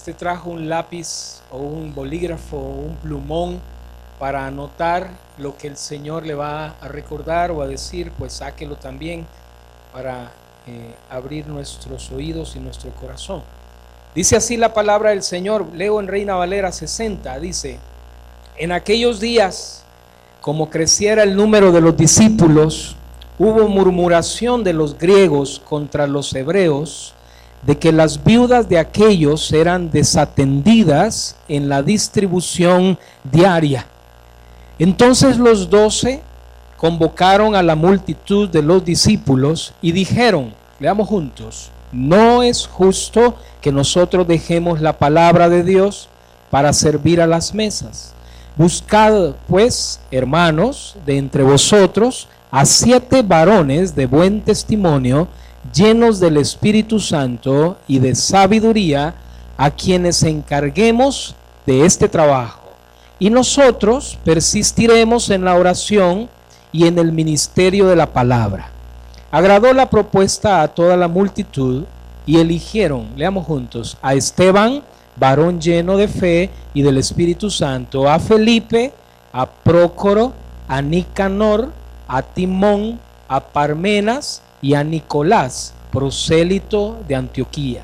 usted trajo un lápiz o un bolígrafo o un plumón para anotar lo que el Señor le va a recordar o a decir, pues sáquelo también para abrir nuestros oídos y nuestro corazón. Dice así la palabra del Señor, leo en Reina Valera 60, dice: en aquellos días, como creciera el número de los discípulos, hubo murmuración de los griegos contra los hebreos, de que las viudas de aquellos eran desatendidas en la distribución diaria. Entonces los 12 convocaron a la multitud de los discípulos y dijeron, leamos juntos: no es justo que nosotros dejemos la palabra de Dios para servir a las mesas. Buscad pues, hermanos, de entre vosotros a 7 varones de buen testimonio, llenos del Espíritu Santo y de sabiduría, a quienes encarguemos de este trabajo. Y nosotros persistiremos en la oración y en el ministerio de la palabra. Agradó la propuesta a toda la multitud y eligieron, leamos juntos, a Esteban, varón lleno de fe y del Espíritu Santo, a Felipe, a Prócoro, a Nicanor, a Timón, a Parmenas y a Nicolás, prosélito de Antioquía,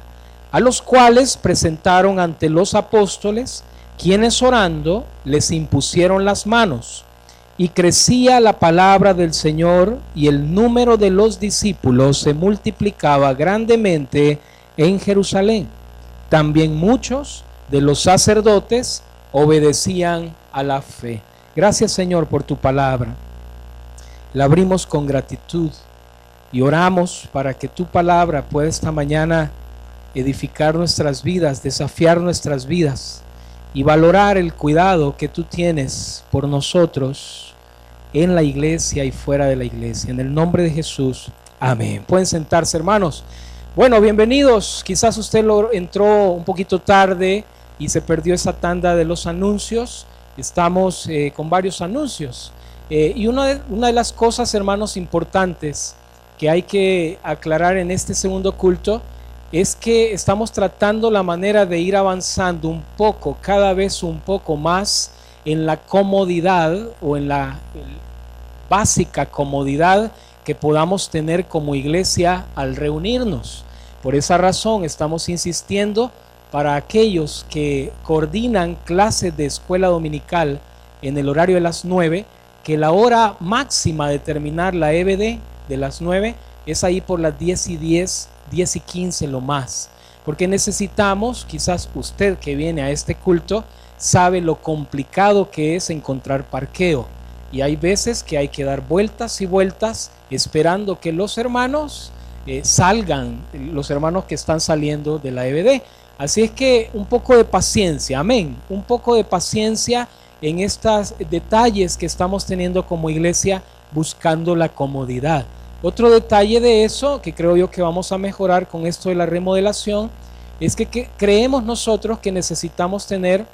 a los cuales presentaron ante los apóstoles, quienes orando les impusieron las manos. Y crecía la palabra del Señor, y el número de los discípulos se multiplicaba grandemente en Jerusalén. También muchos de los sacerdotes obedecían a la fe. Gracias, Señor, por tu palabra. La abrimos con gratitud y oramos para que tu palabra pueda esta mañana edificar nuestras vidas, desafiar nuestras vidas y valorar el cuidado que tú tienes por nosotros en la iglesia y fuera de la iglesia. En el nombre de Jesús, amén. Pueden sentarse, hermanos. Bueno, bienvenidos. Quizás usted entró un poquito tarde y se perdió esa tanda de los anuncios. Estamos con varios anuncios. Y una de las cosas, hermanos, importantes que hay que aclarar en este segundo culto es que estamos tratando la manera de ir avanzando un poco, cada vez un poco más en la comodidad o en la básica comodidad que podamos tener como iglesia al reunirnos. Por esa razón estamos insistiendo para aquellos que coordinan clases de escuela dominical en el horario de las 9, que la hora máxima de terminar la EBD de las 9 es ahí por las 10:10, 10:15 lo más, porque necesitamos, quizás usted que viene a este culto sabe lo complicado que es encontrar parqueo, y hay veces que hay que dar vueltas y vueltas esperando que los hermanos salgan, los hermanos que están saliendo de la EBD. Así es que un poco de paciencia, amén, un poco de paciencia en estos detalles que estamos teniendo como iglesia, buscando la comodidad. Otro detalle de eso que creo yo que vamos a mejorar con esto de la remodelación es que creemos nosotros que necesitamos tener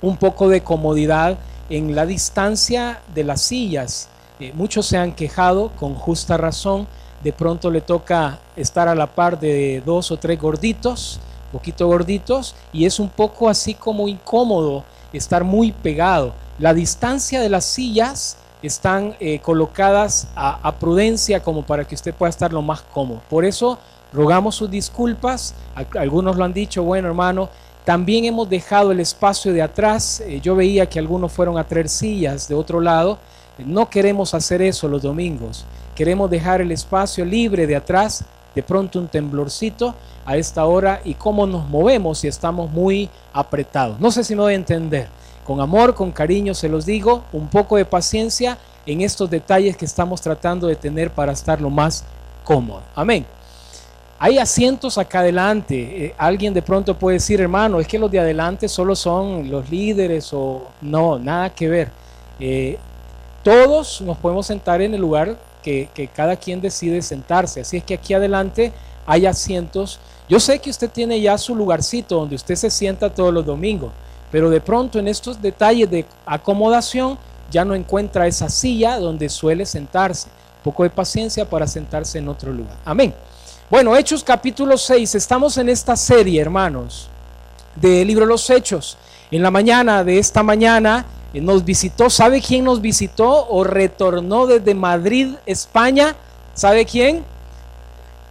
un poco de comodidad en la distancia de las sillas. Muchos se han quejado con justa razón, de pronto le toca estar a la par de 2 o 3 gorditos, poquito gorditos, y es un poco así como incómodo estar muy pegado. La distancia de las sillas están colocadas a prudencia como para que usted pueda estar lo más cómodo. Por eso rogamos sus disculpas. Algunos lo han dicho, bueno, hermano, también hemos dejado el espacio de atrás. Yo veía que algunos fueron a traer sillas de otro lado. No queremos hacer eso los domingos. Queremos dejar el espacio libre de atrás. De pronto un temblorcito a esta hora, y cómo nos movemos si estamos muy apretados. No sé si me voy a entender. Con amor, con cariño se los digo, un poco de paciencia en estos detalles que estamos tratando de tener para estar lo más cómodo. Amén. Hay asientos acá adelante. Alguien de pronto puede decir, hermano, es que los de adelante solo son los líderes, o no, nada que ver. Todos nos podemos sentar en el lugar que cada quien decide sentarse. Así es que aquí adelante hay asientos. Yo sé que usted tiene ya su lugarcito donde usted se sienta todos los domingos, pero de pronto en estos detalles de acomodación ya no encuentra esa silla donde suele sentarse. Un poco de paciencia para sentarse en otro lugar. Amén. Bueno, Hechos capítulo 6, estamos en esta serie, hermanos, del libro de los Hechos. En la mañana de esta mañana nos visitó. ¿Sabe quién nos visitó o retornó desde Madrid, España? ¿Sabe quién?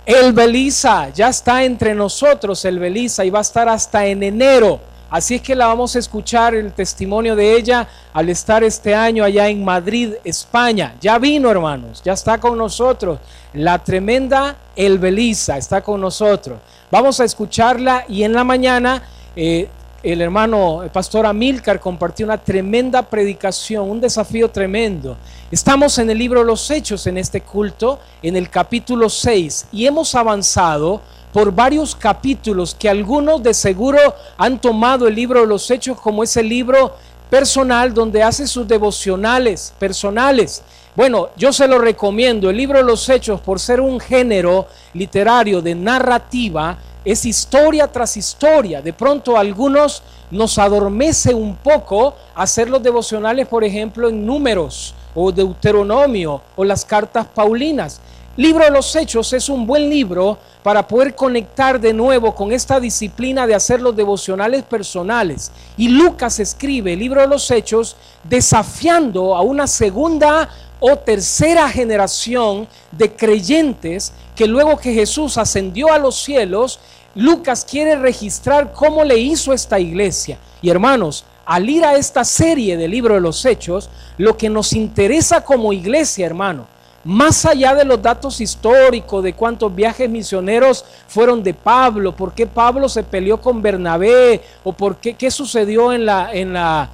El Belisa. Ya está entre nosotros el Belisa y va a estar hasta en enero. Así es que la vamos a escuchar el testimonio de ella al estar este año allá en Madrid, España. Ya vino, hermanos, ya está con nosotros. La tremenda El Belisa está con nosotros. Vamos a escucharla y en la mañana el hermano, el pastor Amílcar compartió una tremenda predicación, un desafío tremendo. Estamos en el libro de los Hechos en este culto, en el capítulo 6 y hemos avanzado por varios capítulos que algunos de seguro han tomado el libro de los Hechos como ese libro personal donde hace sus devocionales personales. Bueno, yo se lo recomiendo. El libro de los Hechos, por ser un género literario de narrativa, es historia tras historia. De pronto a algunos nos adormece un poco hacer los devocionales, por ejemplo, en Números o Deuteronomio o las cartas paulinas. Libro de los Hechos es un buen libro para poder conectar de nuevo con esta disciplina de hacer los devocionales personales. Y Lucas escribe el libro de los Hechos desafiando a una segunda o tercera generación de creyentes que luego que Jesús ascendió a los cielos, Lucas quiere registrar cómo le hizo esta iglesia. Y hermanos, al ir a esta serie del libro de los Hechos, lo que nos interesa como iglesia, hermano, más allá de los datos históricos de cuántos viajes misioneros fueron de Pablo, por qué Pablo se peleó con Bernabé o por qué sucedió en la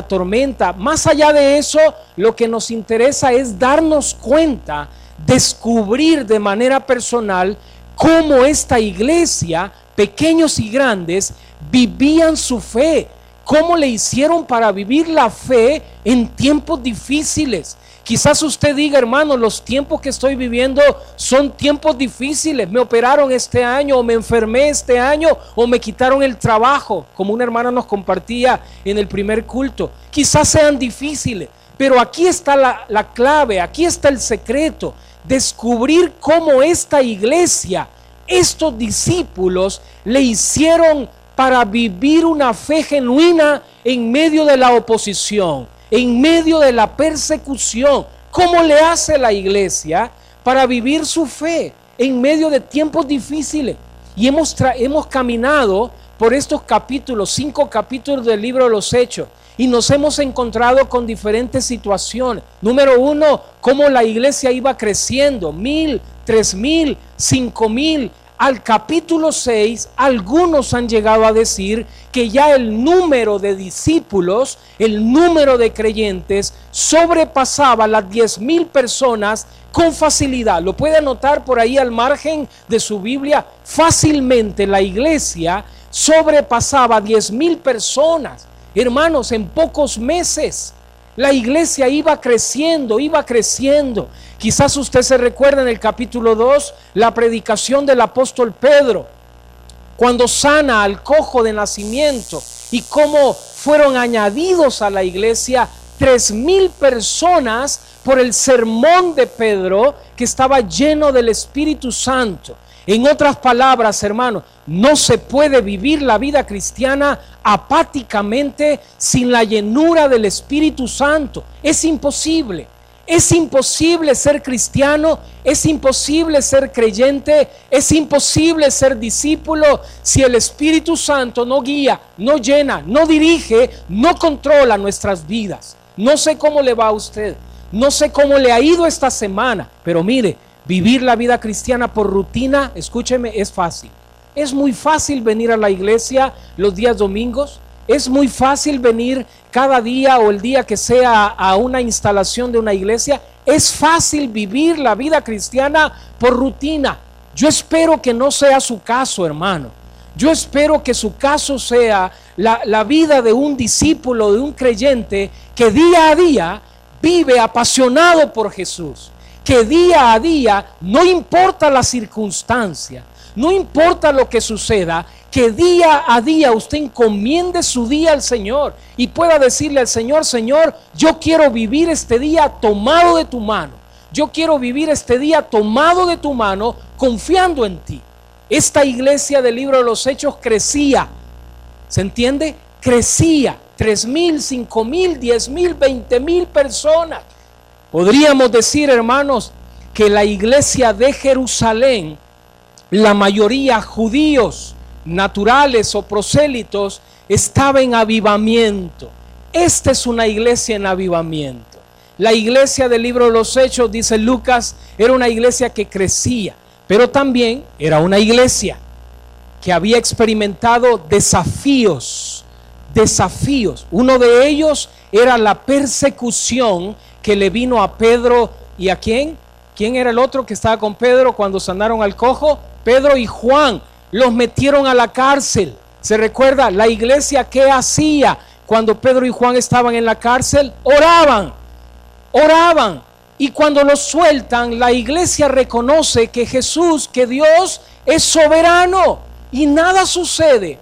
tormenta, más allá de eso, lo que nos interesa es darnos cuenta, descubrir de manera personal cómo esta iglesia, pequeños y grandes, vivían su fe, cómo le hicieron para vivir la fe en tiempos difíciles. Quizás usted diga, hermano, los tiempos que estoy viviendo son tiempos difíciles. Me operaron este año, o me enfermé este año, o me quitaron el trabajo, como una hermana nos compartía en el primer culto. Quizás sean difíciles, pero aquí está la clave, aquí está el secreto. Descubrir cómo esta iglesia, estos discípulos, le hicieron para vivir una fe genuina en medio de la oposición, en medio de la persecución. ¿Cómo le hace la iglesia para vivir su fe en medio de tiempos difíciles? Y hemos caminado por estos capítulos, 5 capítulos del libro de los Hechos, y nos hemos encontrado con diferentes situaciones. Número 1, cómo la iglesia iba creciendo, 1,000, 3,000, 5,000. Al capítulo 6, algunos han llegado a decir que ya el número de discípulos, el número de creyentes, sobrepasaba las 10,000 personas con facilidad. Lo puede anotar por ahí al margen de su Biblia. Fácilmente la iglesia sobrepasaba 10,000 personas. Hermanos, en pocos meses la iglesia iba creciendo, iba creciendo. Quizás usted se recuerda en el capítulo 2, la predicación del apóstol Pedro, cuando sana al cojo de nacimiento y cómo fueron añadidos a la iglesia 3,000 personas por el sermón de Pedro, que estaba lleno del Espíritu Santo. En otras palabras, hermanos, no se puede vivir la vida cristiana apáticamente sin la llenura del Espíritu Santo. Es imposible. Es imposible ser cristiano, es imposible ser creyente, es imposible ser discípulo si el Espíritu Santo no guía, no llena, no dirige, no controla nuestras vidas. No sé cómo le va a usted, no sé cómo le ha ido esta semana, pero mire, vivir la vida cristiana por rutina, escúcheme, es fácil. Es muy fácil venir a la iglesia los días domingos. Es muy fácil venir cada día o el día que sea a una instalación de una iglesia. Es fácil vivir la vida cristiana por rutina. Yo espero que no sea su caso, hermano. Yo espero que su caso sea la vida de un discípulo, de un creyente que día a día vive apasionado por Jesús. Que día a día, no importa la circunstancia, no importa lo que suceda, que día a día usted encomiende su día al Señor y pueda decirle al Señor: Señor, yo quiero vivir este día tomado de tu mano. Yo quiero vivir este día tomado de tu mano, confiando en ti. Esta iglesia del libro de los Hechos crecía. ¿Se entiende? Crecía, 3,000, 5,000, 10,000, 20,000 personas. Podríamos decir, hermanos, que la iglesia de Jerusalén, la mayoría judíos, naturales o prosélitos, estaba en avivamiento. Esta es una iglesia en avivamiento. La iglesia del libro de los Hechos, dice Lucas, era una iglesia que crecía, pero también era una iglesia que había experimentado desafíos. Uno de ellos era la persecución que le vino a Pedro. ¿Y a quién? ¿Quién era el otro que estaba con Pedro cuando sanaron al cojo? Pedro y Juan. Los metieron a la cárcel. ¿Se recuerda? La iglesia, ¿qué hacía cuando Pedro y Juan estaban en la cárcel? Oraban. Y cuando los sueltan, la iglesia reconoce que Jesús, que Dios es soberano. Y nada sucede,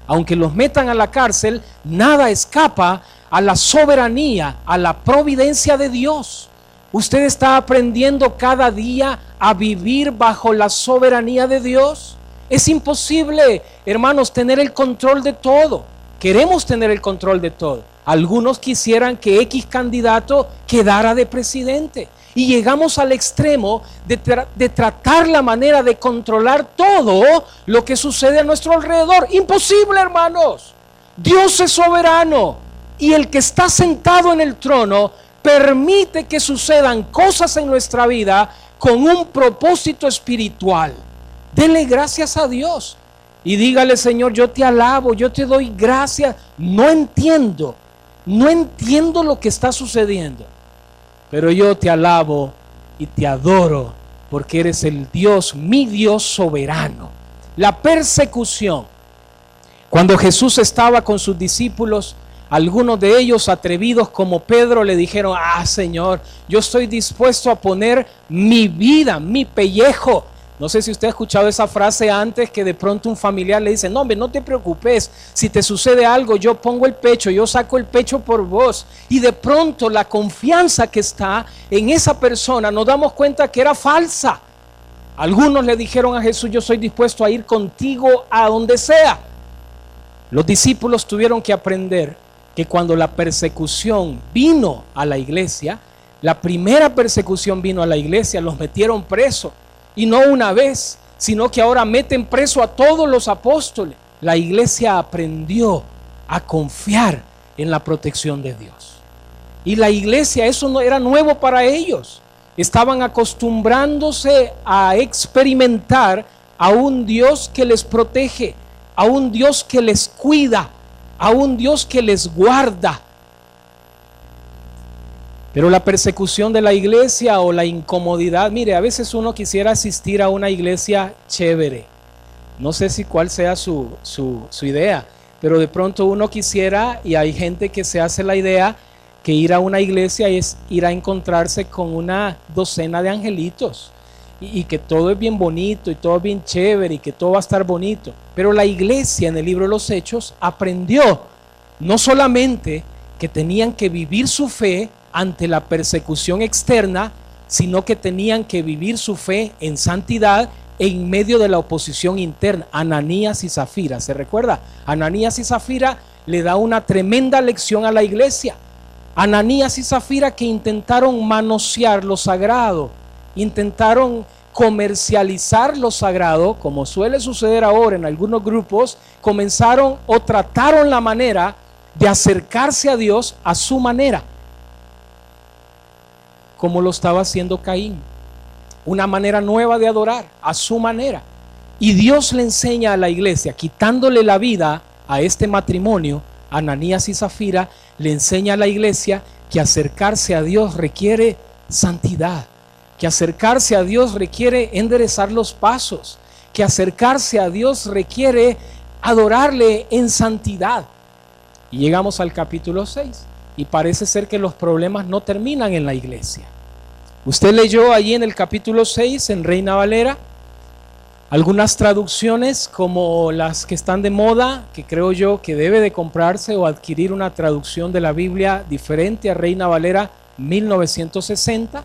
aunque los metan a la cárcel, nada escapa a la soberanía, a la providencia de Dios. Usted está aprendiendo cada día a vivir bajo la soberanía de Dios. Es imposible, hermanos, tener el control de todo. Queremos tener el control de todo. Algunos quisieran que X candidato quedara de presidente. Y llegamos al extremo de tratar la manera de controlar todo lo que sucede a nuestro alrededor. Imposible, hermanos. Dios es soberano. Y el que está sentado en el trono permite que sucedan cosas en nuestra vida con un propósito espiritual. Dele gracias a Dios. Y dígale: Señor, yo te alabo, yo te doy gracias. No entiendo lo que está sucediendo, pero yo te alabo y te adoro porque eres el Dios, mi Dios soberano. La persecución. Cuando Jesús estaba con sus discípulos, algunos de ellos, atrevidos como Pedro, le dijeron: Señor, yo estoy dispuesto a poner mi vida, mi pellejo. No sé si usted ha escuchado esa frase antes, que de pronto un familiar le dice: no, hombre, no te preocupes, si te sucede algo, yo pongo el pecho, yo saco el pecho por vos. Y de pronto la confianza que está en esa persona, nos damos cuenta que era falsa. Algunos le dijeron a Jesús: yo soy dispuesto a ir contigo a donde sea. Los discípulos tuvieron que aprender que cuando la persecución vino a la iglesia, la primera persecución vino a la iglesia, los metieron presos. Y no una vez, sino que ahora meten preso a todos los apóstoles. La iglesia aprendió a confiar en la protección de Dios. Y la iglesia, eso no era nuevo para ellos. Estaban acostumbrándose a experimentar a un Dios que les protege, a un Dios que les cuida, a un Dios que les guarda. Pero la persecución de la iglesia o la incomodidad, mire, a veces uno quisiera asistir a una iglesia chévere. No sé si cuál sea su idea, pero de pronto uno quisiera, y hay gente que se hace la idea que ir a una iglesia es ir a encontrarse con una docena de angelitos y que todo es bien bonito y todo es bien chévere y que todo va a estar bonito. Pero la iglesia en el libro de los Hechos aprendió no solamente que tenían que vivir su fe ante la persecución externa, sino que tenían que vivir su fe en santidad en medio de la oposición interna. Ananías y Zafira, ¿se recuerda? Ananías y Zafira le da una tremenda lección a la iglesia. Ananías y Zafira, que intentaron manosear lo sagrado, intentaron comercializar lo sagrado, como suele suceder ahora en algunos grupos, comenzaron o trataron la manera de acercarse a Dios a su manera, como lo estaba haciendo Caín. Una manera nueva de adorar, a su manera. Y Dios le enseña a la iglesia, quitándole la vida a este matrimonio, Ananías y Zafira, le enseña a la iglesia que acercarse a Dios requiere santidad, que acercarse a Dios requiere enderezar los pasos, que acercarse a Dios requiere adorarle en santidad. Y llegamos al capítulo 6. Y parece ser que los problemas no terminan en la iglesia. Usted leyó allí en el capítulo 6, en Reina Valera, algunas traducciones como las que están de moda, que creo yo que debe de comprarse o adquirir una traducción de la Biblia diferente a Reina Valera 1960,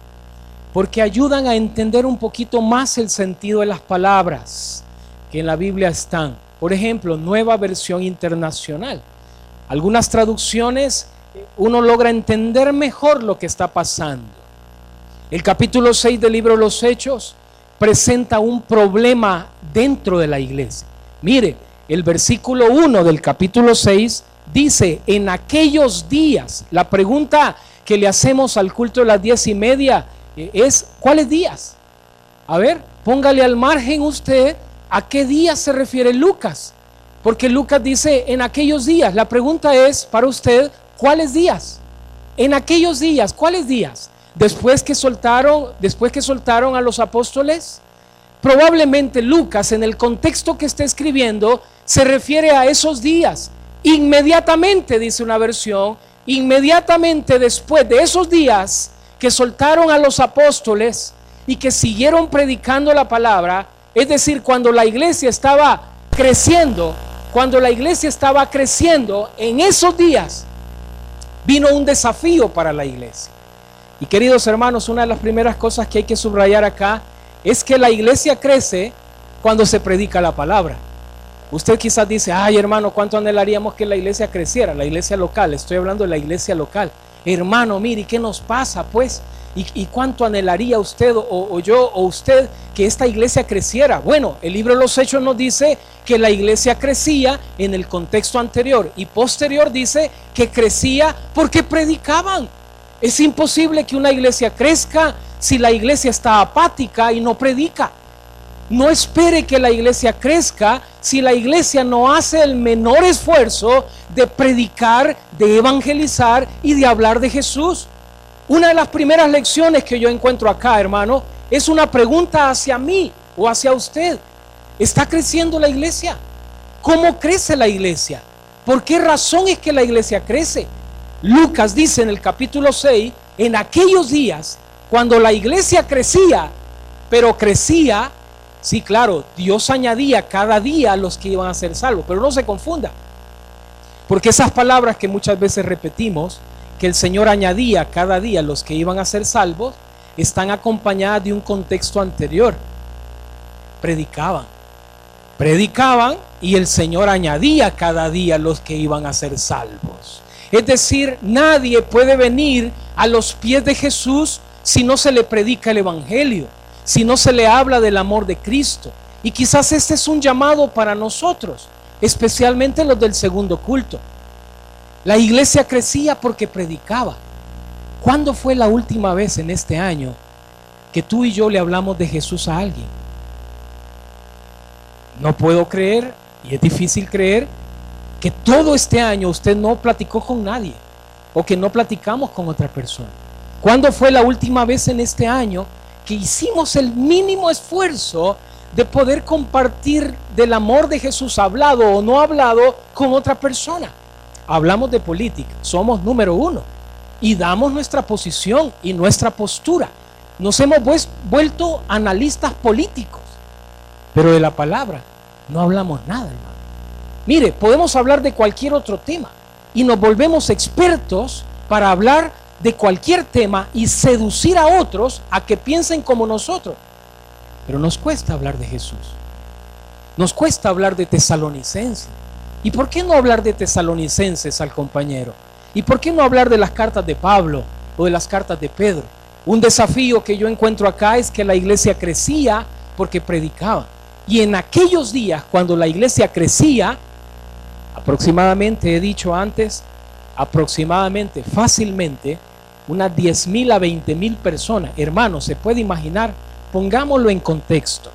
porque ayudan a entender un poquito más el sentido de las palabras que en la Biblia están. por ejemplo, Nueva Versión Internacional. Algunas traducciones uno logra entender mejor lo que está pasando. El capítulo 6 del libro de los Hechos presenta un problema dentro de la iglesia. Mire, el versículo 1 del capítulo 6 dice: en aquellos días. La pregunta que le hacemos al culto de las 10:30 es: ¿cuáles días? A ver, póngale al margen usted a qué días se refiere Lucas, porque Lucas dice en aquellos días. La pregunta es para usted: ¿cuáles días? En aquellos días, ¿cuáles días? Después que soltaron a los apóstoles. Probablemente Lucas, en el contexto que está escribiendo, se refiere a esos días. Inmediatamente, dice una versión, inmediatamente después de esos días que soltaron a los apóstoles y que siguieron predicando la palabra, es decir, cuando la iglesia estaba creciendo, en esos días vino un desafío para la iglesia. Y queridos hermanos, una de las primeras cosas que hay que subrayar acá es que la iglesia crece cuando se predica la palabra. Usted quizás dice: ay, hermano, ¿cuánto anhelaríamos que la iglesia creciera? La iglesia local, estoy hablando de la iglesia local. Hermano, mire, ¿qué nos pasa pues? ¿Y cuánto anhelaría usted o yo o usted que esta iglesia creciera? Bueno, el libro de los Hechos nos dice que la iglesia crecía en el contexto anterior, y posterior dice que crecía porque predicaban. Es imposible que una iglesia crezca si la iglesia está apática y no predica. No espere que la iglesia crezca si la iglesia no hace el menor esfuerzo de predicar, de evangelizar y de hablar de Jesús. Una de las primeras lecciones que yo encuentro acá, hermano, es una pregunta hacia mí o hacia usted. ¿Está creciendo la iglesia? ¿Cómo crece la iglesia? ¿Por qué razón es que la iglesia crece? Lucas dice en el capítulo 6, en aquellos días, cuando la iglesia crecía, pero crecía, sí, claro, Dios añadía cada día a los que iban a ser salvos, pero no se confunda, porque esas palabras que muchas veces repetimos, que el Señor añadía cada día a los que iban a ser salvos, están acompañadas de un contexto anterior. Predicaban y el Señor añadía cada día a los que iban a ser salvos. Es decir, nadie puede venir a los pies de Jesús si no se le predica el evangelio, si no se le habla del amor de Cristo. Y quizás este es un llamado para nosotros, especialmente los del segundo culto. La iglesia crecía porque predicaba. ¿Cuándo fue la última vez en este año que tú y yo le hablamos de Jesús a alguien? No puedo creer, y es difícil creer, que todo este año usted no platicó con nadie o que no platicamos con otra persona. ¿Cuándo fue la última vez en este año que hicimos el mínimo esfuerzo de poder compartir del amor de Jesús, hablado o no hablado, con otra persona? Hablamos de política, somos número uno y damos nuestra posición y nuestra postura. Nos hemos vuelto analistas políticos, pero de la palabra no hablamos nada, hermano. Mire, podemos hablar de cualquier otro tema y nos volvemos expertos para hablar de cualquier tema y seducir a otros a que piensen como nosotros. Pero nos cuesta hablar de Jesús. Nos cuesta hablar de Tesalonicenses. ¿Y por qué no hablar de Tesalonicenses al compañero? ¿Y por qué no hablar de las cartas de Pablo o de las cartas de Pedro? Un desafío que yo encuentro acá es que la iglesia crecía porque predicaba. Y en aquellos días, cuando la iglesia crecía, aproximadamente, he dicho antes, aproximadamente, fácilmente, unas 10,000 a 20,000 personas. Hermanos, se puede imaginar, pongámoslo en contexto.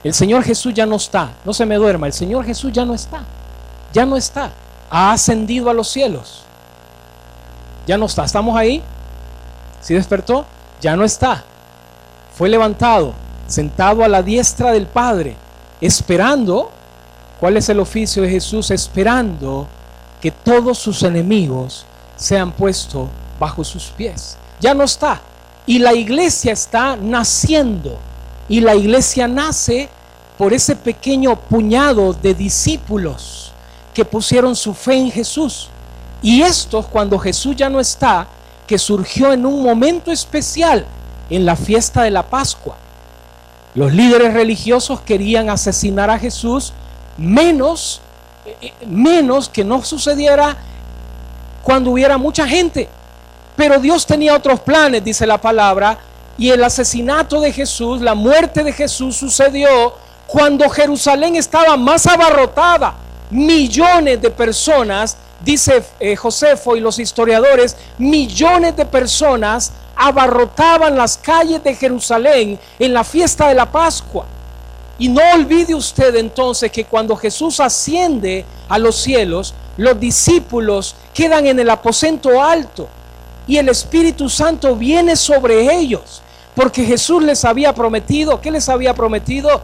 El Señor Jesús ya no está, no se me duerma, el Señor Jesús ya no está, ha ascendido a los cielos, ya no está. ¿Estamos ahí? ¿Sí despertó? Ya no está, fue levantado, sentado a la diestra del Padre, esperando. ¿Cuál es el oficio de Jesús? Esperando que todos sus enemigos sean puestos bajo sus pies. Ya no está. Y la iglesia está naciendo. Y la iglesia nace por ese pequeño puñado de discípulos que pusieron su fe en Jesús. Y estos, cuando Jesús ya no está, que surgió en un momento especial, en la fiesta de la Pascua. Los líderes religiosos querían asesinar a Jesús menos que no sucediera cuando hubiera mucha gente. Pero Dios tenía otros planes, dice la palabra, y el asesinato de Jesús, la muerte de Jesús sucedió cuando Jerusalén estaba más abarrotada. Millones de personas, dice Josefo y los historiadores, millones de personas abarrotaban las calles de Jerusalén en la fiesta de la Pascua. Y no olvide usted entonces que cuando Jesús asciende a los cielos, los discípulos quedan en el aposento alto y el Espíritu Santo viene sobre ellos, porque Jesús les había prometido. ¿Qué les había prometido?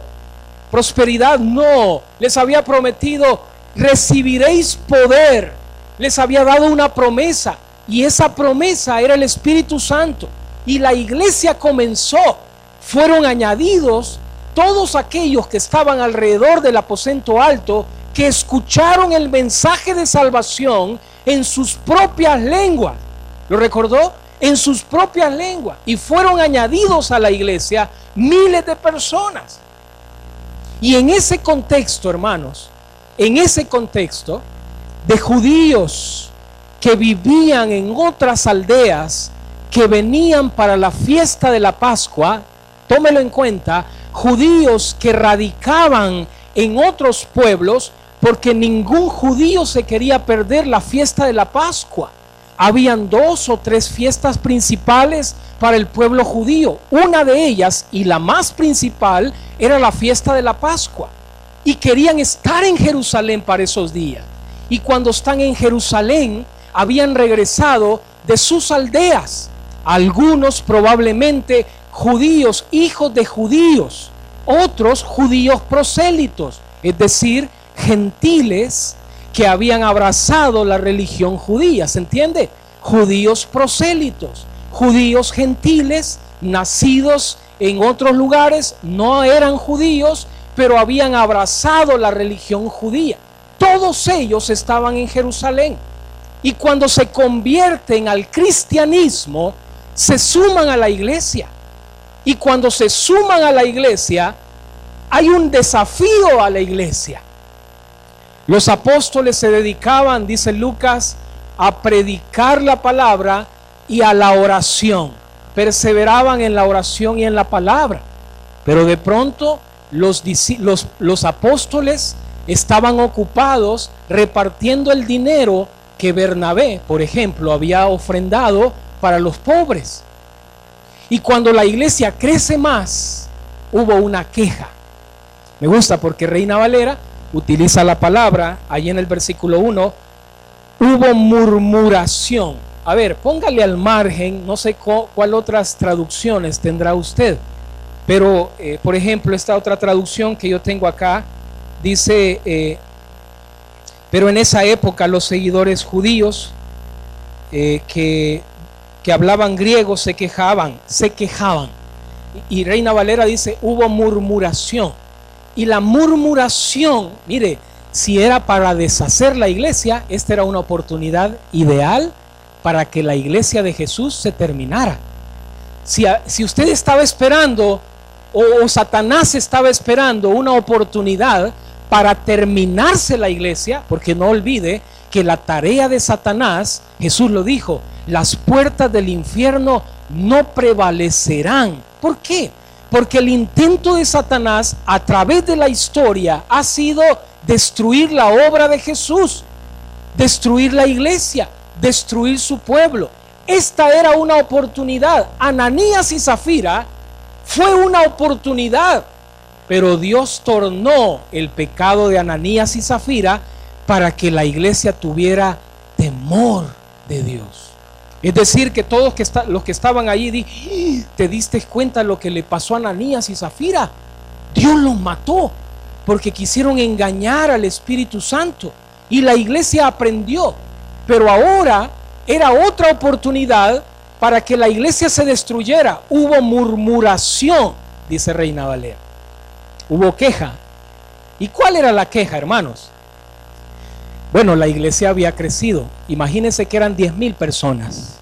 Prosperidad. No, les había prometido: recibiréis poder. Les había dado una promesa, y esa promesa era el Espíritu Santo. Y la iglesia comenzó. Fueron añadidos todos aquellos que estaban alrededor del aposento alto, que escucharon el mensaje de salvación en sus propias lenguas. ¿Lo recordó? En sus propias lenguas. Y fueron añadidos a la iglesia miles de personas. Y en ese contexto, hermanos, en ese contexto de judíos que vivían en otras aldeas, que venían para la fiesta de la Pascua, tómelo en cuenta, judíos que radicaban en otros pueblos, porque ningún judío se quería perder la fiesta de la Pascua. Habían 2 o 3 fiestas principales para el pueblo judío. Una de ellas, y la más principal, era la fiesta de la Pascua. Y querían estar en Jerusalén para esos días. Y cuando están en Jerusalén, habían regresado de sus aldeas. Algunos probablemente judíos, hijos de judíos. Otros judíos prosélitos, es decir, gentiles que habían abrazado la religión judía. ¿Se entiende? Judíos prosélitos, judíos gentiles, nacidos en otros lugares, no eran judíos, pero habían abrazado la religión judía. Todos ellos estaban en Jerusalén. Y cuando se convierten al cristianismo, se suman a la iglesia. Y cuando se suman a la iglesia, hay un desafío a la iglesia. Los apóstoles se dedicaban, dice Lucas, a predicar la palabra y a la oración. Perseveraban en la oración y en la palabra. Pero de pronto los apóstoles estaban ocupados repartiendo el dinero que Bernabé, por ejemplo, había ofrendado para los pobres. Y cuando la iglesia crece más, hubo una queja. Me gusta porque Reina Valera utiliza la palabra, ahí en el versículo 1, hubo murmuración. A ver, póngale al margen, no sé cuál otras traducciones tendrá usted, pero por ejemplo, esta otra traducción que yo tengo acá, dice, pero en esa época los seguidores judíos que hablaban griego se quejaban. Y Reina Valera dice, hubo murmuración. Y la murmuración, mire, si era para deshacer la iglesia, esta era una oportunidad ideal para que la iglesia de Jesús se terminara. Si usted estaba esperando, o Satanás estaba esperando una oportunidad para terminarse la iglesia, porque no olvide que la tarea de Satanás, Jesús lo dijo, las puertas del infierno no prevalecerán. ¿Por qué? Porque el intento de Satanás a través de la historia ha sido destruir la obra de Jesús, destruir la iglesia, destruir su pueblo. Esta era una oportunidad. Ananías y Zafira fue una oportunidad, pero Dios tornó el pecado de Ananías y Zafira para que la iglesia tuviera temor de Dios. Es decir, que todos los que estaban allí, te diste cuenta lo que le pasó a Ananías y Zafira. Dios los mató porque quisieron engañar al Espíritu Santo, y la iglesia aprendió. Pero ahora era otra oportunidad para que la iglesia se destruyera. Hubo murmuración, dice Reina Valera. Hubo queja. ¿Y cuál era la queja, hermanos? Bueno, la iglesia había crecido. Imagínense que eran 10,000 personas.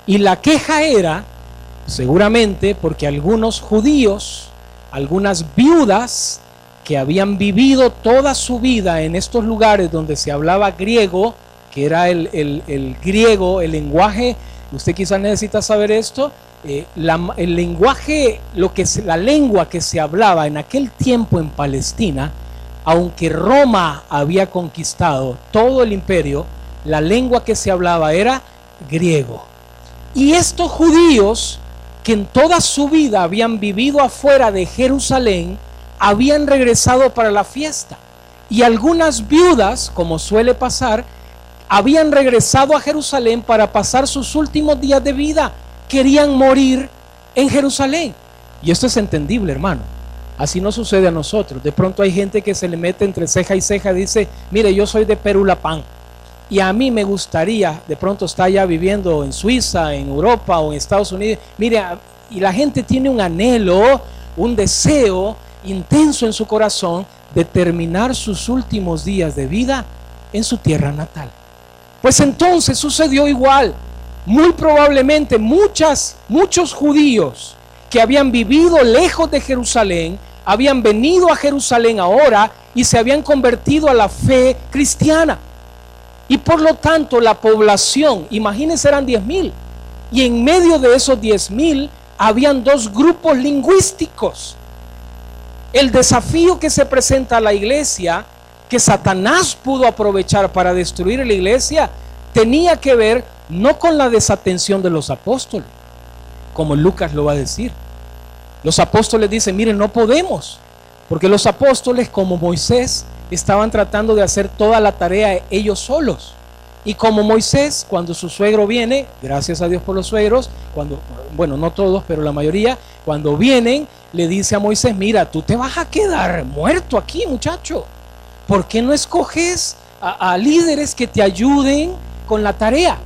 Y la queja era, seguramente, porque algunos judíos, algunas viudas que habían vivido toda su vida en estos lugares donde se hablaba griego, que era el griego, el lenguaje. Usted quizás necesita saber esto. El lenguaje, la lengua que se hablaba en aquel tiempo en Palestina, aunque Roma había conquistado todo el imperio, la lengua que se hablaba era griego. Y estos judíos, que en toda su vida habían vivido afuera de Jerusalén, habían regresado para la fiesta. Y algunas viudas, como suele pasar, habían regresado a Jerusalén para pasar sus últimos días de vida. Querían morir en Jerusalén. Y esto es entendible, hermano. Así no sucede a nosotros. De pronto hay gente que se le mete entre ceja y ceja y dice: mire, yo soy de Perulapán y a mí me gustaría, de pronto está ya viviendo en Suiza, en Europa o en Estados Unidos. Mire, y la gente tiene un anhelo, un deseo intenso en su corazón de terminar sus últimos días de vida en su tierra natal. Pues entonces sucedió igual. Muy probablemente muchos judíos que habían vivido lejos de Jerusalén habían venido a Jerusalén ahora y se habían convertido a la fe cristiana. Y por lo tanto la población, imagínense, eran 10,000. Y en medio de esos 10,000 habían dos grupos lingüísticos. El desafío que se presenta a la iglesia, que Satanás pudo aprovechar para destruir la iglesia, tenía que ver no con la desatención de los apóstoles, como Lucas lo va a decir. Los apóstoles dicen: miren, no podemos, porque los apóstoles, como Moisés, estaban tratando de hacer toda la tarea ellos solos. Y como Moisés, cuando su suegro viene, gracias a Dios por los suegros, bueno, no todos, pero la mayoría, cuando vienen, le dice a Moisés: mira, tú te vas a quedar muerto aquí, muchacho. ¿Por qué no escoges a líderes que te ayuden con la tarea?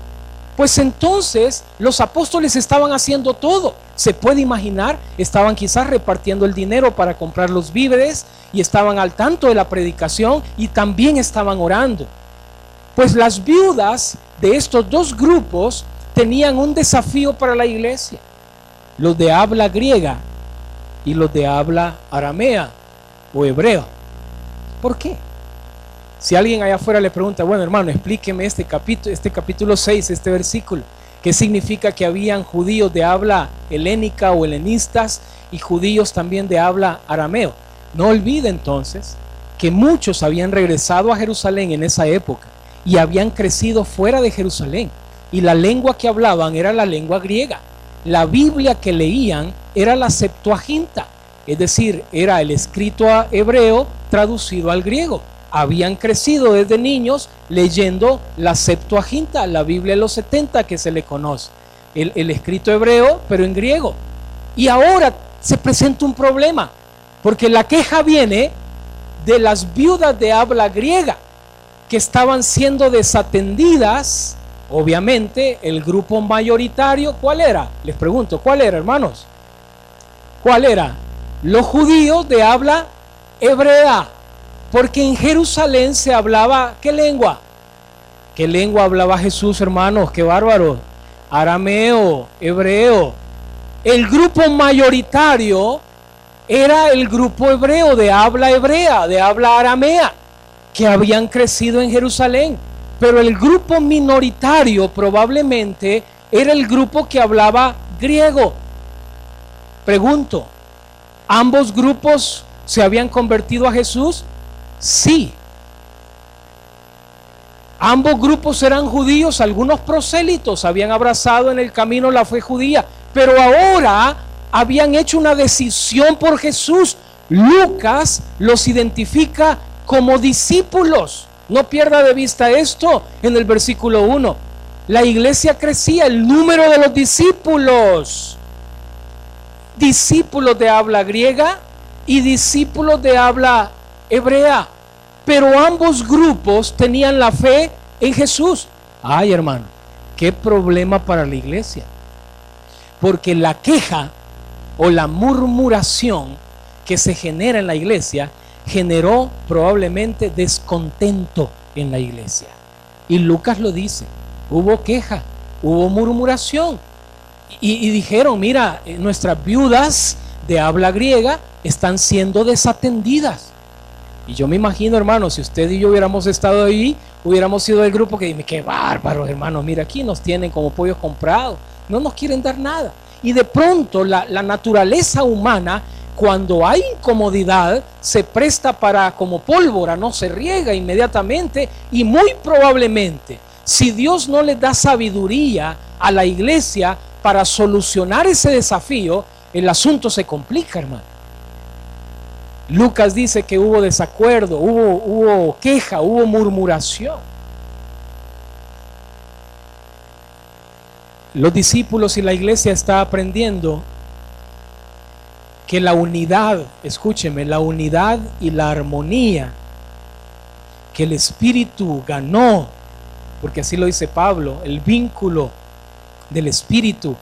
Pues entonces los apóstoles estaban haciendo todo. Se puede imaginar, estaban quizás repartiendo el dinero para comprar los víveres y estaban al tanto de la predicación y también estaban orando. Pues las viudas de estos dos grupos tenían un desafío para la iglesia: los de habla griega y los de habla aramea o hebreo. ¿Por qué? Si alguien allá afuera le pregunta: bueno, hermano, explíqueme este capítulo 6, este versículo, ¿qué significa que habían judíos de habla helénica o helenistas y judíos también de habla arameo? No olvide entonces que muchos habían regresado a Jerusalén en esa época y habían crecido fuera de Jerusalén, y la lengua que hablaban era la lengua griega. La Biblia que leían era la Septuaginta, es decir, era el escrito hebreo traducido al griego. Habían crecido desde niños leyendo la Septuaginta, la Biblia de los 70 que se le conoce, el escrito hebreo pero en griego. Y ahora se presenta un problema, porque la queja viene de las viudas de habla griega que estaban siendo desatendidas. Obviamente el grupo mayoritario, ¿cuál era? Les pregunto, ¿cuál era, hermanos? ¿Cuál era? Los judíos de habla hebrea. Porque en Jerusalén se hablaba, ¿qué lengua? ¿Qué lengua hablaba Jesús, hermanos? ¡Qué bárbaro! Arameo, hebreo. El grupo mayoritario era el grupo hebreo de habla hebrea, de habla aramea, que habían crecido en Jerusalén. Pero el grupo minoritario probablemente era el grupo que hablaba griego. Pregunto, ¿ambos grupos se habían convertido a Jesús? Sí. Ambos grupos eran judíos, algunos prosélitos habían abrazado en el camino la fe judía, pero ahora habían hecho una decisión por Jesús. Lucas los identifica como discípulos. No pierda de vista esto en el versículo 1. La iglesia crecía, el número de los discípulos. Discípulos de habla griega y discípulos de habla hebrea, pero ambos grupos tenían la fe en Jesús. Ay, hermano, qué problema para la iglesia, porque la queja o la murmuración que se genera en la iglesia generó probablemente descontento en la iglesia. Y Lucas lo dice: hubo queja, hubo murmuración, y dijeron: mira, nuestras viudas de habla griega están siendo desatendidas. Y yo me imagino, hermano, si usted y yo hubiéramos estado ahí, hubiéramos sido el grupo que dice, qué bárbaros, hermano, mira, aquí nos tienen como pollos comprados, no nos quieren dar nada. Y de pronto la naturaleza humana, cuando hay incomodidad, se presta para, como pólvora, no se riega inmediatamente. Y muy probablemente, si Dios no le da sabiduría a la iglesia para solucionar ese desafío, el asunto se complica, hermano. Lucas dice que hubo desacuerdo, hubo queja, hubo murmuración. Los discípulos y la iglesia está aprendiendo que la unidad, escúcheme, la unidad y la armonía que el Espíritu ganó, porque así lo dice Pablo, el vínculo del Espíritu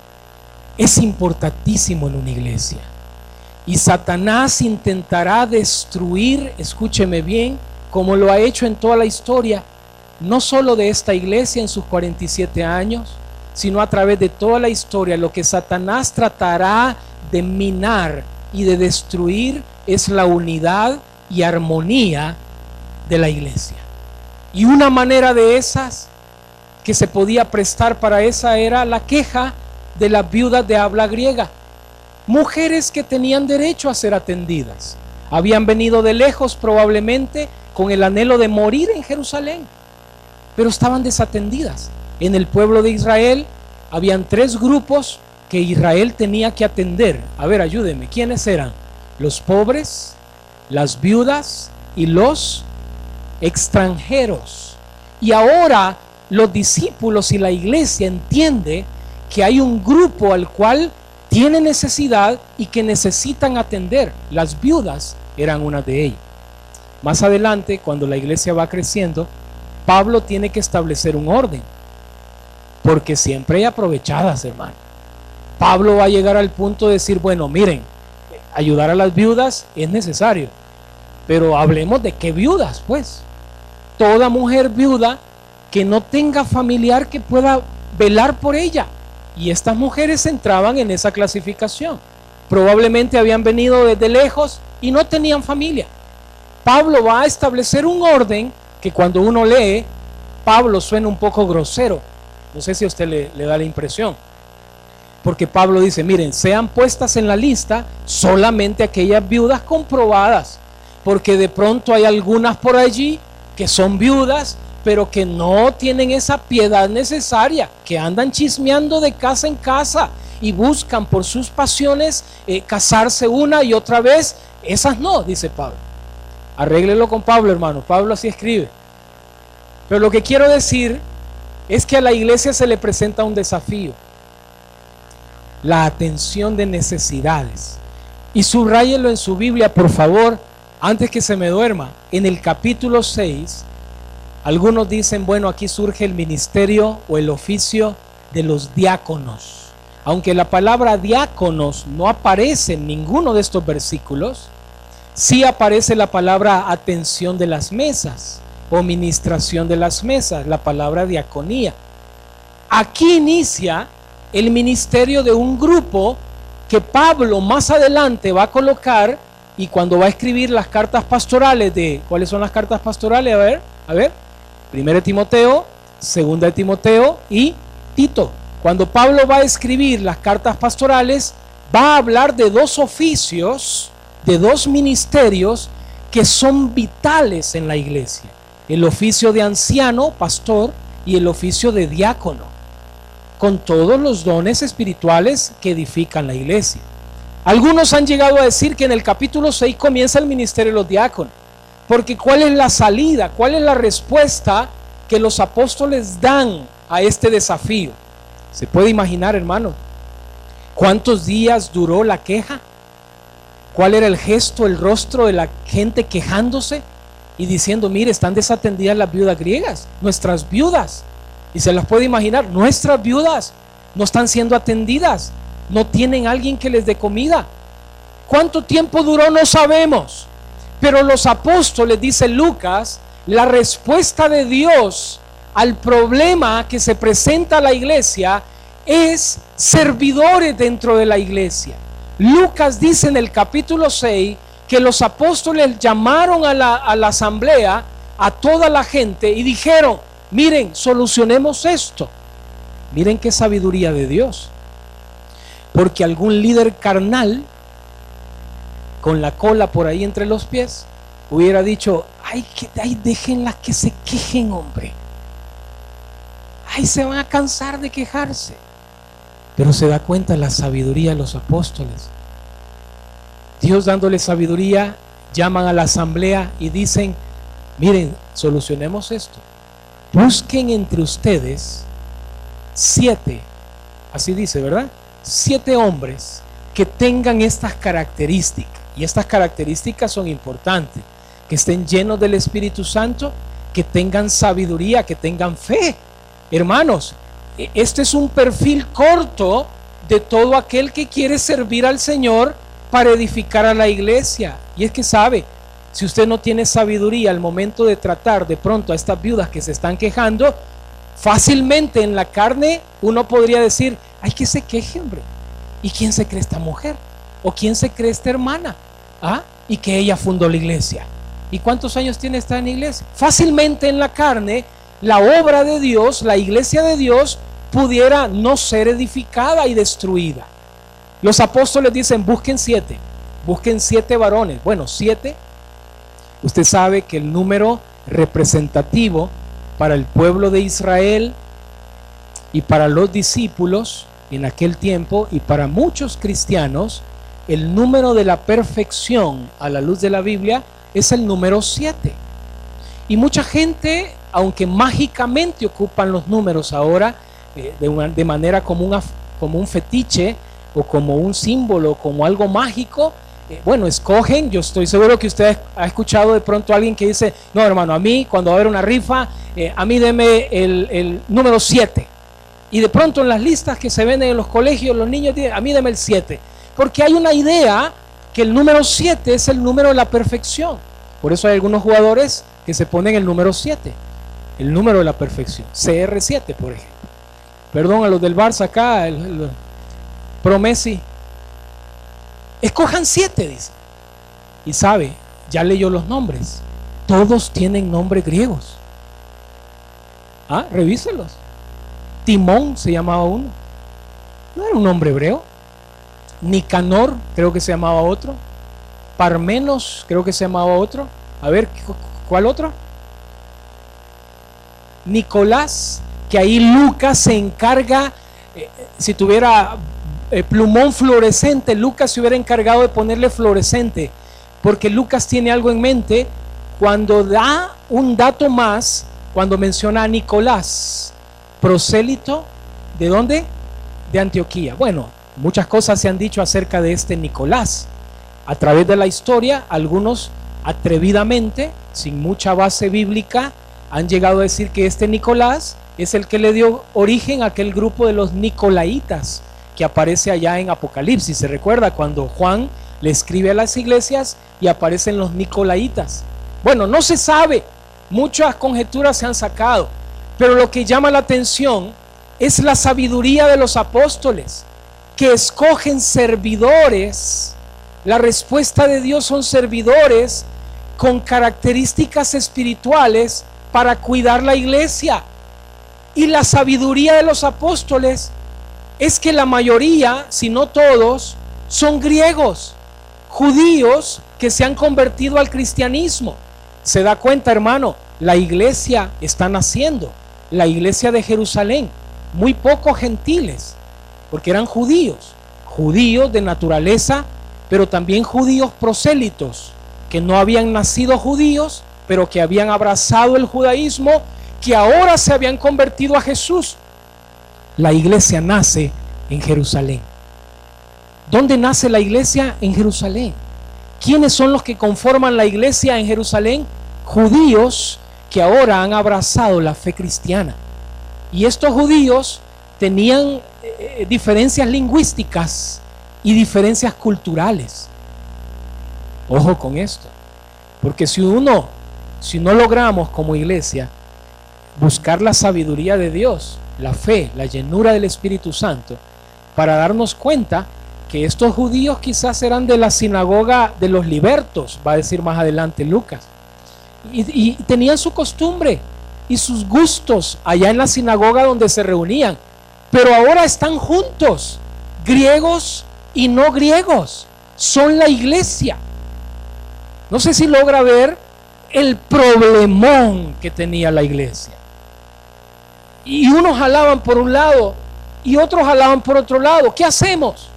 es importantísimo en una iglesia. Y Satanás intentará destruir, escúcheme bien, como lo ha hecho en toda la historia, no solo de esta iglesia en sus 47 años, sino a través de toda la historia. Lo que Satanás tratará de minar y de destruir es la unidad y armonía de la iglesia. Y una manera de esas que se podía prestar para esa era la queja de las viudas de habla griega. Mujeres que tenían derecho a ser atendidas. Habían venido de lejos probablemente con el anhelo de morir en Jerusalén, pero estaban desatendidas. En el pueblo de Israel habían 3 grupos que Israel tenía que atender. A ver, ayúdenme, ¿quiénes eran? Los pobres, las viudas y los extranjeros. Y ahora los discípulos y la iglesia entiende que hay un grupo al cual tiene necesidad y que necesitan atender. Las viudas eran una de ellas. Más adelante, cuando la iglesia va creciendo, Pablo tiene que establecer un orden, porque siempre hay aprovechadas, hermano. Pablo va a llegar al punto de decir, bueno, miren, ayudar a las viudas es necesario, pero hablemos de qué viudas, pues. Toda mujer viuda que no tenga familiar que pueda velar por ella. Y estas mujeres entraban en esa clasificación. Probablemente habían venido desde lejos y no tenían familia. Pablo va a establecer un orden que cuando uno lee, Pablo suena un poco grosero. No sé si a usted le da la impresión. Porque Pablo dice, miren, sean puestas en la lista solamente aquellas viudas comprobadas. Porque de pronto hay algunas por allí que son viudas, pero que no tienen esa piedad necesaria, que andan chismeando de casa en casa y buscan por sus pasiones casarse una y otra vez. Esas no, dice Pablo. Arréglelo con Pablo, hermano. Pablo así escribe. Pero lo que quiero decir es que a la iglesia se le presenta un desafío: la atención de necesidades. Y subráyelo en su Biblia, por favor, antes que se me duerma. En el capítulo 6, algunos dicen, bueno, aquí surge el ministerio o el oficio de los diáconos. Aunque la palabra diáconos no aparece en ninguno de estos versículos, sí aparece la palabra atención de las mesas o ministración de las mesas, la palabra diaconía. Aquí inicia el ministerio de un grupo que Pablo más adelante va a colocar, y cuando va a escribir las cartas pastorales de, ¿cuáles son las cartas pastorales? A ver, 1 Timoteo, 2 Timoteo y Tito. Cuando Pablo va a escribir las cartas pastorales, va a hablar de 2 oficios, de 2 ministerios que son vitales en la iglesia: el oficio de anciano, pastor, y el oficio de diácono, con todos los dones espirituales que edifican la iglesia. Algunos han llegado a decir que en el capítulo 6 comienza el ministerio de los diáconos, porque ¿cuál es la salida? ¿Cuál es la respuesta que los apóstoles dan a este desafío? ¿Se puede imaginar, hermano, cuántos días duró la queja? ¿Cuál era el gesto, el rostro de la gente quejándose y diciendo, mire, están desatendidas las viudas griegas, nuestras viudas? Y se las puede imaginar, nuestras viudas no están siendo atendidas, no tienen alguien que les dé comida. ¿Cuánto tiempo duró? No sabemos. Pero los apóstoles, dice Lucas, la respuesta de Dios al problema que se presenta a la iglesia es servidores dentro de la iglesia. Lucas dice en el capítulo 6 que los apóstoles llamaron a la asamblea, a toda la gente, y dijeron: miren, solucionemos esto. Miren qué sabiduría de Dios. Porque algún líder carnal, con la cola por ahí entre los pies, hubiera dicho: ay, déjenlas que se quejen, hombre. Ay, se van a cansar de quejarse. Pero se da cuenta la sabiduría de los apóstoles. Dios, dándole sabiduría, llaman a la asamblea y dicen: miren, solucionemos esto. Busquen entre ustedes 7, así dice, ¿verdad? 7 hombres que tengan estas características. Y estas características son importantes: que estén llenos del Espíritu Santo, que tengan sabiduría, que tengan fe. Hermanos, este es un perfil corto de todo aquel que quiere servir al Señor para edificar a la iglesia. Y es que sabe, si usted no tiene sabiduría al momento de tratar de pronto a estas viudas que se están quejando, fácilmente en la carne uno podría decir: ay, que se queje, hombre. ¿Y quién se cree esta mujer? ¿O quién se cree esta hermana? Y que ella fundó la iglesia. ¿Y cuántos años tiene esta en la iglesia? Fácilmente en la carne, la obra de Dios, la iglesia de Dios, pudiera no ser edificada y destruida. Los apóstoles dicen: busquen 7 varones. Bueno, 7, usted sabe que el número representativo para el pueblo de Israel y para los discípulos en aquel tiempo, y para muchos cristianos, el número de la perfección a la luz de la Biblia es el número 7. Y mucha gente, aunque mágicamente ocupan los números ahora de manera como un fetiche, o como un símbolo, como algo mágico, bueno, escogen. Yo estoy seguro que usted ha escuchado de pronto a alguien que dice: no, hermano, a mí cuando va a haber una rifa, a mí deme el número 7. Y de pronto en las listas que se venden en los colegios, los niños dicen: a mí deme el 7. Porque hay una idea que el número 7 es el número de la perfección. Por eso hay algunos jugadores que se ponen el número 7, el número de la perfección. CR7, por ejemplo. Perdón a los del Barça acá, Pro Messi. Escojan 7, dice. Y sabe, ya leyó los nombres. Todos tienen nombres griegos. Revíselos. Timón se llamaba uno. No era un nombre hebreo. Nicanor, creo que se llamaba otro. Parmenos, creo que se llamaba otro. A ver, ¿cuál otro? Nicolás, que ahí Lucas se encarga, si tuviera plumón fluorescente, Lucas se hubiera encargado de ponerle fluorescente, porque Lucas tiene algo en mente cuando da un dato más, cuando menciona a Nicolás, prosélito, ¿de dónde? De Antioquía. Bueno, muchas cosas se han dicho acerca de este Nicolás. A través de la historia, algunos atrevidamente, sin mucha base bíblica, han llegado a decir que este Nicolás es el que le dio origen a aquel grupo de los Nicolaitas que aparece allá en Apocalipsis. Se recuerda cuando Juan le escribe a las iglesias y aparecen los Nicolaitas. Bueno, no se sabe, muchas conjeturas se han sacado, pero lo que llama la atención es la sabiduría de los apóstoles, que escogen servidores. La respuesta de Dios son servidores con características espirituales para cuidar la iglesia. Y la sabiduría de los apóstoles es que la mayoría, si no todos, son griegos, judíos que se han convertido al cristianismo. Se da cuenta, hermano, la iglesia está naciendo, la iglesia de Jerusalén. Muy pocos gentiles, porque eran judíos de naturaleza, pero también judíos prosélitos, que no habían nacido judíos, pero que habían abrazado el judaísmo, que ahora se habían convertido a Jesús. La iglesia nace en Jerusalén. ¿Dónde nace la iglesia? En Jerusalén. ¿Quiénes son los que conforman la iglesia en Jerusalén? Judíos que ahora han abrazado la fe cristiana. Y estos judíos tenían diferencias lingüísticas y diferencias culturales. Ojo con esto, porque si no logramos como iglesia buscar la sabiduría de Dios, la fe, la llenura del Espíritu Santo, para darnos cuenta que estos judíos quizás eran de la sinagoga de los libertos, va a decir más adelante Lucas, y tenían su costumbre y sus gustos allá en la sinagoga donde se reunían, pero ahora están juntos, griegos y no griegos, son la iglesia. No sé si logra ver el problemón que tenía la iglesia. Y unos jalaban por un lado y otros jalaban por otro lado. ¿Qué hacemos?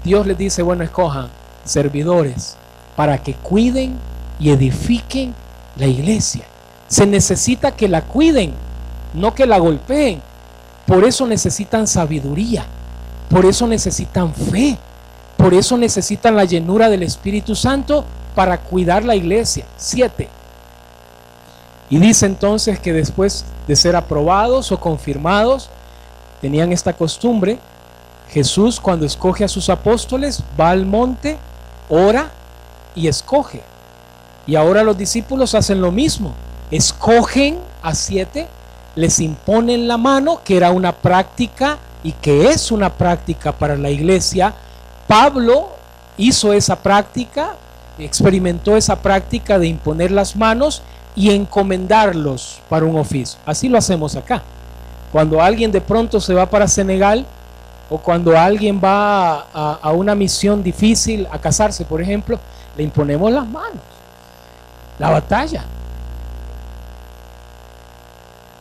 Dios les dice, bueno, escojan servidores para que cuiden y edifiquen la iglesia. Se necesita que la cuiden, no que la golpeen. Por eso necesitan sabiduría, por eso necesitan fe, por eso necesitan la llenura del Espíritu Santo para cuidar la iglesia. 7. Y dice entonces que después de ser aprobados o confirmados, tenían esta costumbre. Jesús, cuando escoge a sus apóstoles, va al monte, ora y escoge. Y ahora los discípulos hacen lo mismo, escogen a 7, les imponen la mano, que era una práctica y que es una práctica para la iglesia. Pablo hizo esa práctica, experimentó esa práctica de imponer las manos y encomendarlos para un oficio. Así lo hacemos acá. Cuando alguien de pronto se va para Senegal, o cuando alguien va a una misión difícil, a casarse por ejemplo, le imponemos las manos. La batalla.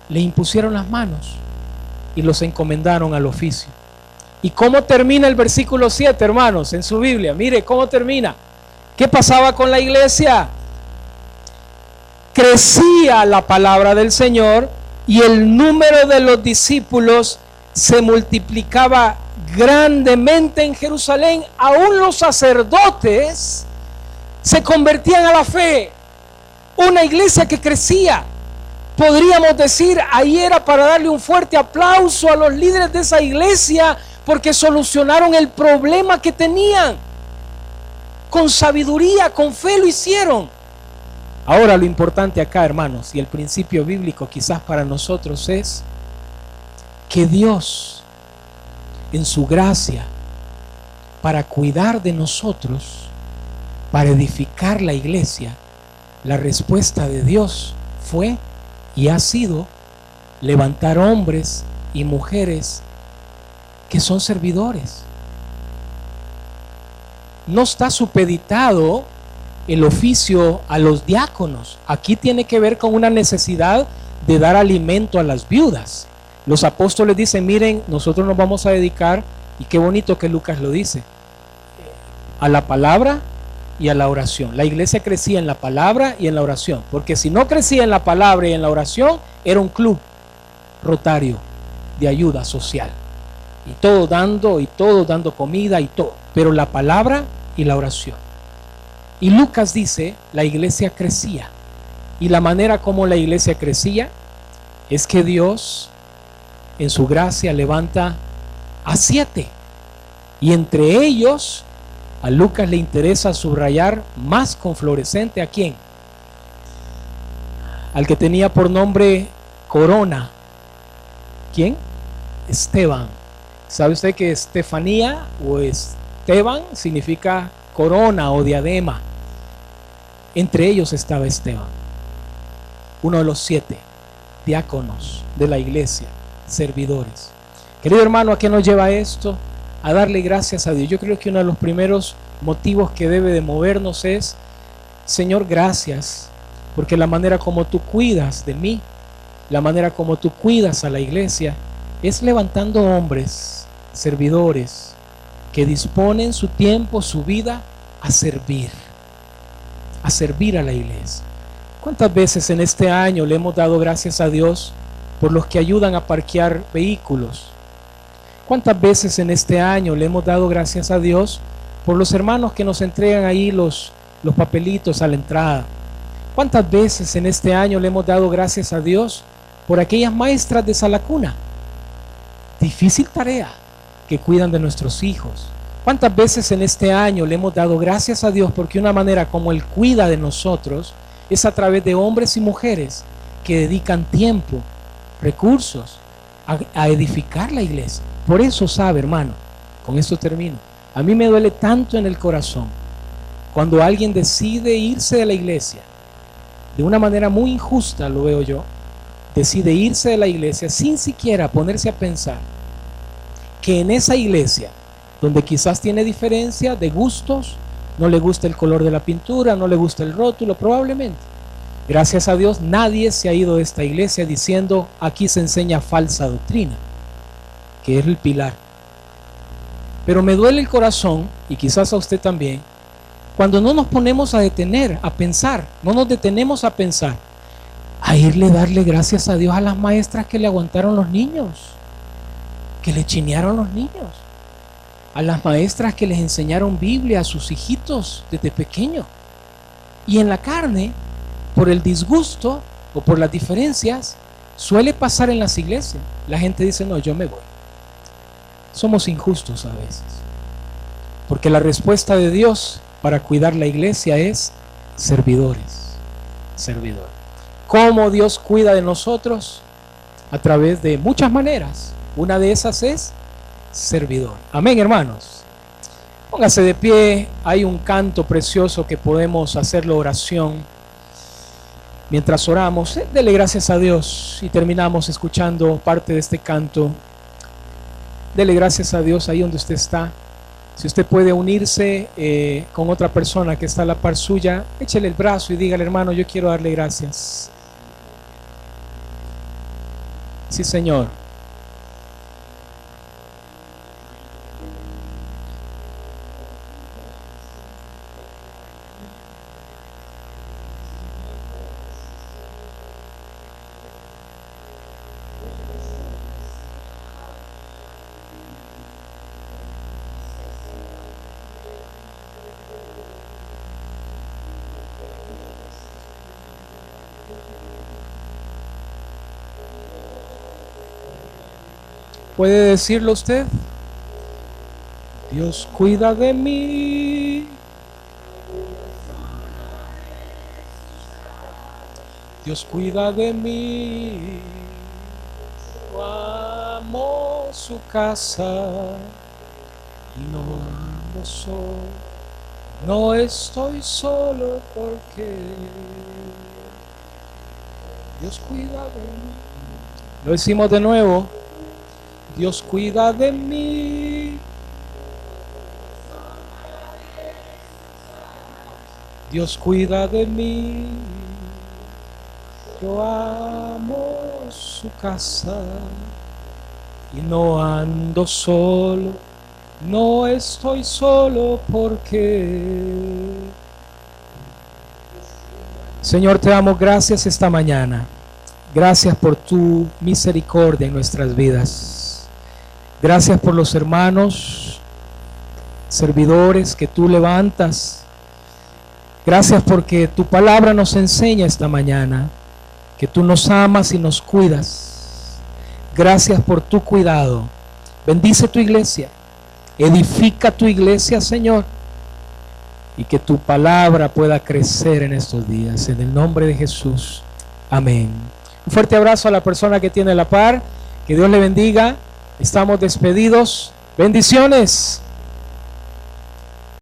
Le impusieron las manos y los encomendaron al oficio. ¿Y cómo termina el versículo 7, hermanos, en su Biblia? Mire cómo termina. ¿Qué pasaba con la iglesia? Crecía la palabra del Señor y el número de los discípulos se multiplicaba grandemente en Jerusalén. Aún los sacerdotes se convertían a la fe. Una iglesia que crecía. Podríamos decir, ahí era para darle un fuerte aplauso a los líderes de esa iglesia, porque solucionaron el problema que tenían. Con sabiduría, con fe lo hicieron. Ahora lo importante acá, hermanos, y el principio bíblico quizás para nosotros es que Dios, en su gracia, para cuidar de nosotros, para edificar la iglesia, la respuesta de Dios fue y ha sido levantar hombres y mujeres que son servidores. No está supeditado el oficio a los diáconos. Aquí tiene que ver con una necesidad de dar alimento a las viudas. Los apóstoles dicen, miren, nosotros nos vamos a dedicar, y qué bonito que Lucas lo dice, a la palabra y a la oración. La iglesia crecía en la palabra y en la oración, porque si no crecía en la palabra y en la oración, era un club rotario de ayuda social, y todos dando comida y todo, pero la palabra y la oración. Y Lucas dice, la iglesia crecía, y la manera como la iglesia crecía es que Dios en su gracia levanta a 7, y entre ellos a Lucas le interesa subrayar más con fluorescente. ¿A quién? Al que tenía por nombre Corona. ¿Quién? Esteban. ¿Sabe usted que Estefanía o Esteban significa corona o diadema? Entre ellos estaba Esteban, uno de los 7 diáconos de la iglesia, servidores. Querido hermano, ¿a qué nos lleva esto? A darle gracias a Dios. Yo creo que uno de los primeros motivos que debe de movernos es, Señor, gracias, porque la manera como tú cuidas de mí, la manera como tú cuidas a la iglesia, es levantando hombres, servidores, que disponen su tiempo, su vida a servir a la iglesia. ¿Cuántas veces en este año le hemos dado gracias a Dios por los que ayudan a parquear vehículos? ¿Cuántas veces en este año le hemos dado gracias a Dios por los hermanos que nos entregan ahí los papelitos a la entrada? ¿Cuántas veces en este año le hemos dado gracias a Dios por aquellas maestras de Salacuna? Difícil tarea, que cuidan de nuestros hijos. ¿Cuántas veces en este año le hemos dado gracias a Dios porque una manera como Él cuida de nosotros es a través de hombres y mujeres que dedican tiempo, recursos a edificar la iglesia? Por eso, sabe, hermano, con esto termino, A mí me duele tanto en el corazón cuando alguien decide irse de la iglesia, de una manera muy injusta, lo veo yo, decide irse de la iglesia sin siquiera ponerse a pensar que en esa iglesia, donde quizás tiene diferencia de gustos, no le gusta el color de la pintura, no le gusta el rótulo, probablemente. Gracias a Dios, nadie se ha ido de esta iglesia diciendo, aquí se enseña falsa doctrina, que es el pilar. Pero me duele el corazón, y quizás a usted también, cuando no nos ponemos a detener, a pensar, no nos detenemos a pensar, a irle a darle gracias a Dios a las maestras que le aguantaron los niños, que le chinearon los niños, a las maestras que les enseñaron Biblia a sus hijitos desde pequeños. Y en la carne, por el disgusto o por las diferencias, suele pasar en las iglesias. La gente dice, no, yo me voy. Somos injustos a veces, porque la respuesta de Dios para cuidar la iglesia es servidores. ¿Cómo Dios cuida de nosotros? A través de muchas maneras. Una de esas es servidor. Amén, hermanos. Póngase de pie. Hay un canto precioso que podemos hacerlo oración. Mientras oramos, dele gracias a Dios y terminamos escuchando parte de este canto. Dele gracias a Dios ahí donde usted está. Si usted puede unirse con otra persona que está a la par suya, échele el brazo y dígale, hermano, yo quiero darle gracias. Sí, Señor. ¿Puede decirlo usted? Dios cuida de mí. Dios cuida de mí. Yo amo su casa y no ando solo. No estoy solo porque Dios cuida de mí. Lo hicimos de nuevo. Dios cuida de mí. Dios cuida de mí. Yo amo su casa y no ando solo. No estoy solo porque Señor, te damos gracias esta mañana. Gracias por tu misericordia en nuestras vidas. Gracias por los hermanos, servidores que tú levantas. Gracias porque tu palabra nos enseña esta mañana que tú nos amas y nos cuidas. Gracias por tu cuidado. Bendice tu iglesia. Edifica tu iglesia, Señor. Y que tu palabra pueda crecer en estos días. En el nombre de Jesús. Amén. Un fuerte abrazo a la persona que tiene la par. Que Dios le bendiga. Estamos despedidos. Bendiciones.